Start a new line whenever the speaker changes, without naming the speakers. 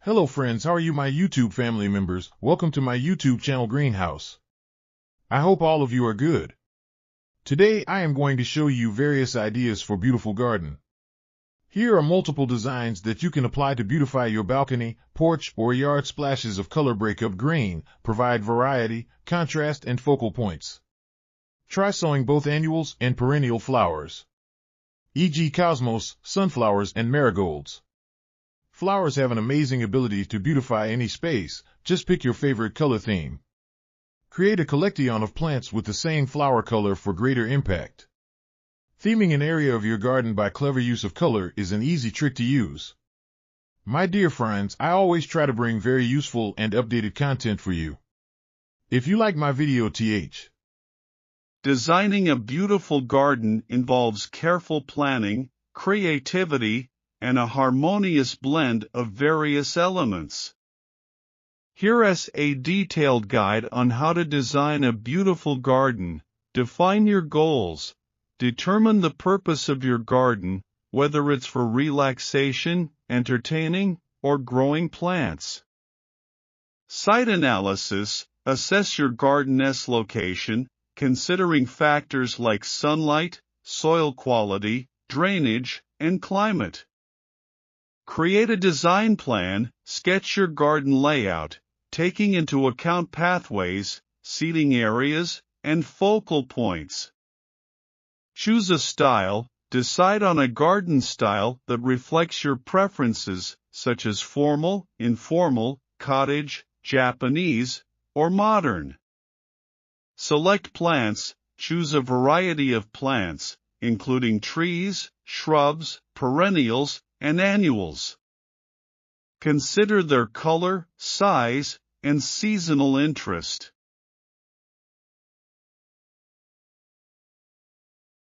Hello friends, how are you my YouTube family members? Welcome to my YouTube channel Greenhouse. I hope all of you are good. Today I am going to show you various ideas for beautiful garden. Here are multiple designs that you can apply to beautify your balcony, porch, or yard. Splashes of color break up grain, provide variety, contrast, and focal points. Try sowing both annuals and perennial flowers, e.g. cosmos, sunflowers, and marigolds. Flowers have an amazing ability to beautify any space. Just pick your favorite color theme. Create a collection of plants with the same flower color for greater impact. Theming an area of your garden by clever use of color is an easy trick to use. My dear friends, I always try to bring very useful and updated content for you. If you like my video,
Designing a beautiful garden involves careful planning, creativity, and a harmonious blend of various elements. Here's a detailed guide on how to design a beautiful garden. Define your goals. Determine the purpose of your garden, whether it's for relaxation, entertaining, or growing plants. Site analysis. Assess your garden's location, considering factors like sunlight, soil quality, drainage, and climate. Create a design plan. Sketch your garden layout, taking into account pathways, seating areas, and focal points. Choose a style. Decide on a garden style that reflects your preferences, such as formal, informal, cottage, Japanese, or modern. Select plants. Choose a variety of plants, including trees, shrubs, perennials, and annuals. Consider their color, size, and seasonal interest.